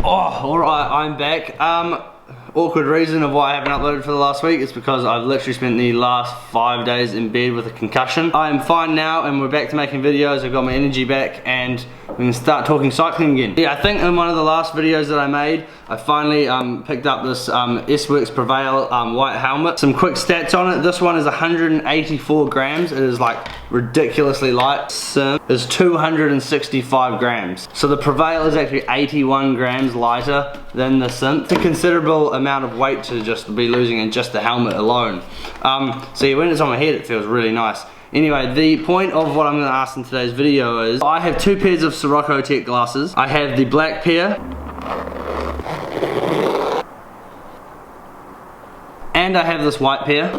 Alright, I'm back. Awkward reason of why I haven't uploaded for the last week is because I've literally spent the last 5 days in bed with a concussion. I am fine now and we're back to making videos. I've got my energy back and we can start talking cycling again. Yeah, I think in one of the last videos that I made, I finally picked up this S-Works PREVAIL white helmet. Some quick stats on it. This one is 184 grams. It is like ridiculously light. Sim is 265 grams. So the PREVAIL is actually 81 grams lighter than the synth. It's a considerable amount of weight to just be losing in just the helmet alone. So yeah, when it's on my head it feels really nice. Anyway, the point of what I'm going to ask in today's video is I have two pairs of Sirocco Tech glasses. I have the black pair and I have this white pair.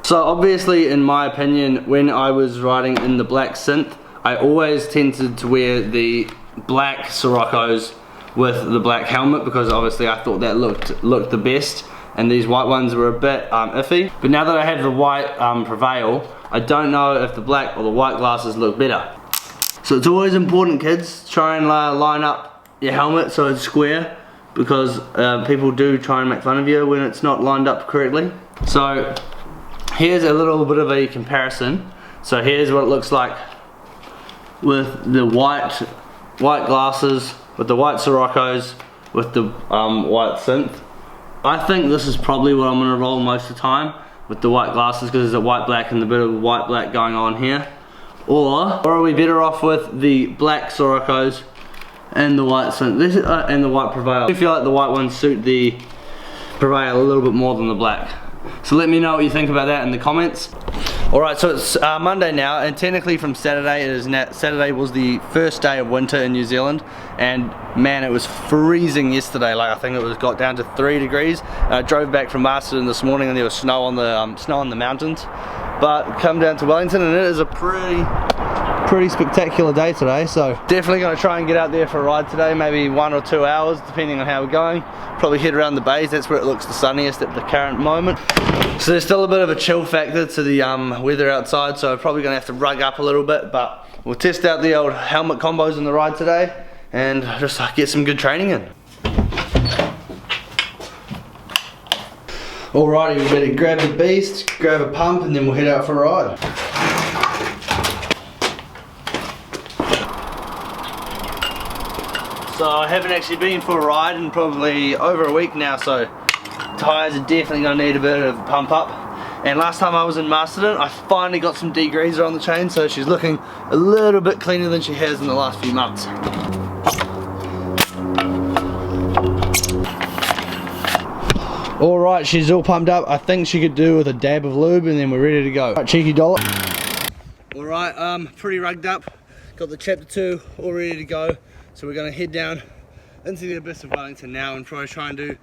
So obviously, in my opinion, when I was riding in the black synth, I always tended to wear the black Siroccos with the black helmet because obviously I thought that looked the best, and these white ones were a bit iffy. But now that I have the white PREVAIL, I don't know if the black or the white glasses look better. So it's always important, kids, try and line up your helmet so it's square, because people do try and make fun of you when it's not lined up correctly. So here's a little bit of a comparison. So here's what it looks like with the white glasses, with the white Siroccos, with the white synth. I think this is probably what I'm going to roll most of the time, with the white glasses, because there's a white black and a bit of white black going on here. Or are we better off with the black Siroccos and the white synth and the white PREVAIL? I feel like the white ones suit the PREVAIL a little bit more than the black. So let me know what you think about that in the comments. Alright, so it's Monday now, and technically from Saturday, Saturday was the first day of winter in New Zealand, and man, it was freezing yesterday. Like I think it got down to 3 degrees. I drove back from Masterton this morning and there was snow on the mountains. But come down to Wellington and it is a pretty spectacular day today, so definitely going to try and get out there for a ride today, maybe 1 or 2 hours depending on how we're going. Probably head around the bays, that's where it looks the sunniest at the current moment. So there's still a bit of a chill factor to the weather outside, so probably going to have to rug up a little bit, but we'll test out the old helmet combos in the ride today and just get some good training in. Alrighty, we better grab the beast, grab a pump, and then we'll head out for a ride. So I haven't actually been for a ride in probably over a week now, so tyres are definitely going to need a bit of a pump up. And last time I was in Masterton, I finally got some degreaser on the chain, so she's looking a little bit cleaner than she has in the last few months. Alright, she's all pumped up. I think she could do with a dab of lube and then we're ready to go. Right, cheeky dollar. Alright, pretty rugged up. Got the chapter 2 all ready to go. So we're going to head down into the abyss of Wellington now and probably try and do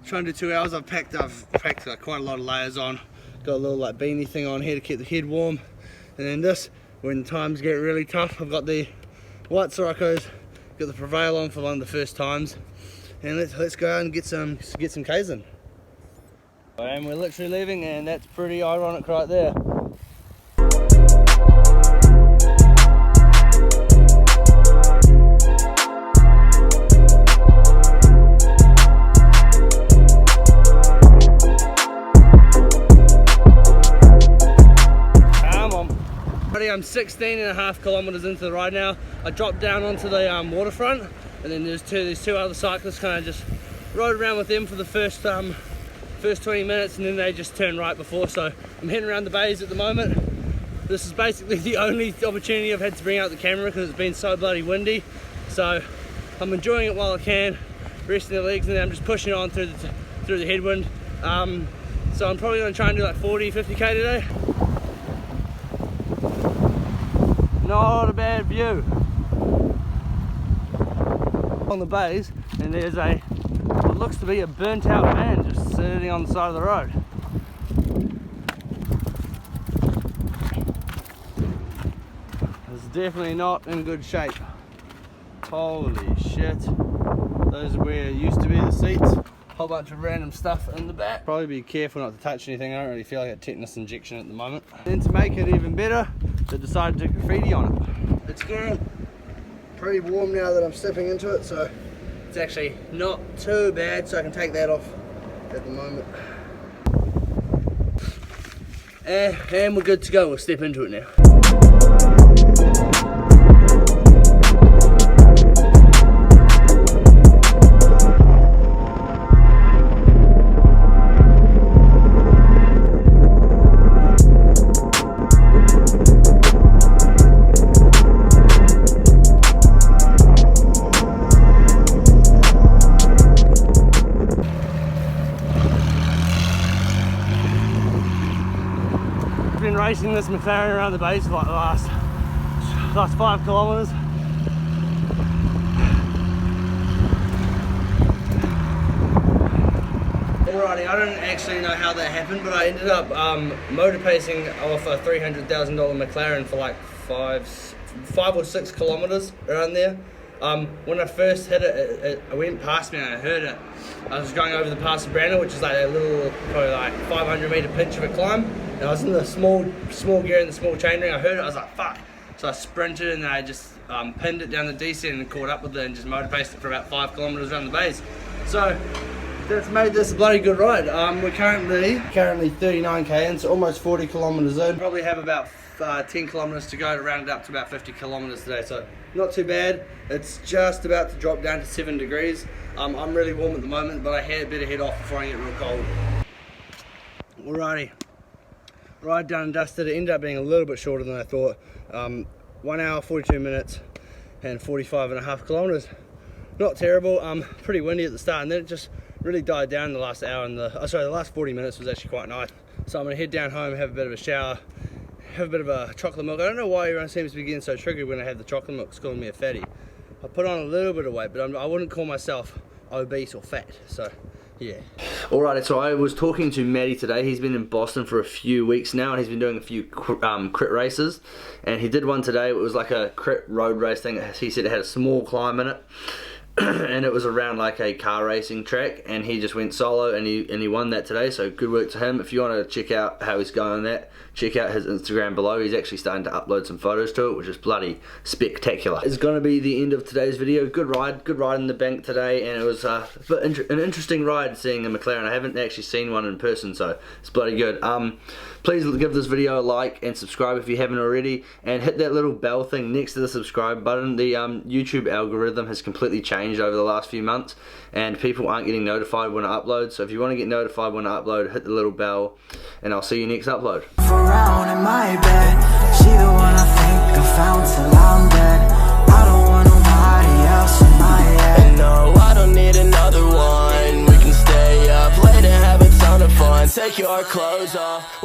2 hours. I've packed quite a lot of layers on. Got a little like beanie thing on here to keep the head warm. And then this, when times get really tough, I've got the white Siroccos, got the PREVAIL on for one of the first times. And let's go out and get some Ks in. And we're literally leaving, and that's pretty ironic right there. I'm 16.5 kilometers into the ride now. I dropped down onto the waterfront, and then there's two other cyclists. Kind of just rode around with them for the first 20 minutes, and then they just turned right before. So I'm heading around the bays at the moment. This is basically the only opportunity I've had to bring out the camera because it's been so bloody windy. So I'm enjoying it while I can, resting the legs, and then I'm just pushing on through the headwind. So I'm probably going to try and do like 40-50k today. Not a bad view on the bays, and there's what looks to be a burnt out van just sitting on the side of the road. It's definitely not in good shape. Holy shit. Those are where it used to be the seats. Whole bunch of random stuff in the back. Probably be careful not to touch anything. I don't really feel like a tetanus injection at the moment. Then to make it even better, they decided to graffiti on it. it's getting pretty warm now that I'm stepping into it, so it's actually not too bad, so I can take that off at the moment. And we're good to go. We'll step into it now. Been racing this McLaren around the base for like the last 5 kilometers. Alrighty, I don't actually know how that happened, but I ended up motorpacing off a $300,000 McLaren for like 5 or 6 kilometers around there. When I first hit it, it went past me and I heard it. I was going over the Pass of Brandon, which is like a little, probably like 500 meter pinch of a climb. And I was in the small gear and the small chainring. I heard it, I was like, fuck. So I sprinted and then I just pinned it down the descent and caught up with it and just motorpaced it for about 5 kilometers around the base. So that's made this a bloody good ride. We're currently 39k in, so almost 40 kilometers in. Probably have about 10 kilometers to go to round it up to about 50 kilometers today, so not too bad. It's just about to drop down to 7 degrees. I'm really warm at the moment, but I had better head off before I get real cold. Alrighty, ride done and dusted. It ended up being a little bit shorter than I thought. 1 hour, 42 minutes and 45.5 kilometers. Not terrible. Pretty windy at the start, and then it just really died down in the last hour, and the last 40 minutes was actually quite nice. So I'm gonna head down home, have a bit of a shower, have a bit of a chocolate milk. I don't know why everyone seems to be getting so triggered when I have the chocolate milk. It's calling me a fatty. I put on a little bit of weight, but I wouldn't call myself obese or fat, so yeah. Alright, so I was talking to Matty today. He's been in Boston for a few weeks now, and he's been doing a few crit races, and he did one today. It was like a crit road race thing. He said it had a small climb in it. And it was around like a car racing track, and he just went solo and he won that today, so good work to him. If you want to check out how he's going on that, check out his Instagram below. He's actually starting to upload some photos to it, which is bloody spectacular. It's going to be the end of today's video. Good ride in the bank today, and it was an interesting ride seeing a McLaren. I haven't actually seen one in person, so it's bloody good. Please give this video a like and subscribe if you haven't already, and hit that little bell thing next to the subscribe button. The YouTube algorithm has completely changed over the last few months, and people aren't getting notified when I upload. So if you want to get notified when I upload, hit the little bell, and I'll see you next upload. Around in my bed, she the one I think I found till I'm dead. I don't want nobody else in my head. And no, I don't need another one. We can stay up late and have a ton of fun. Take your clothes off.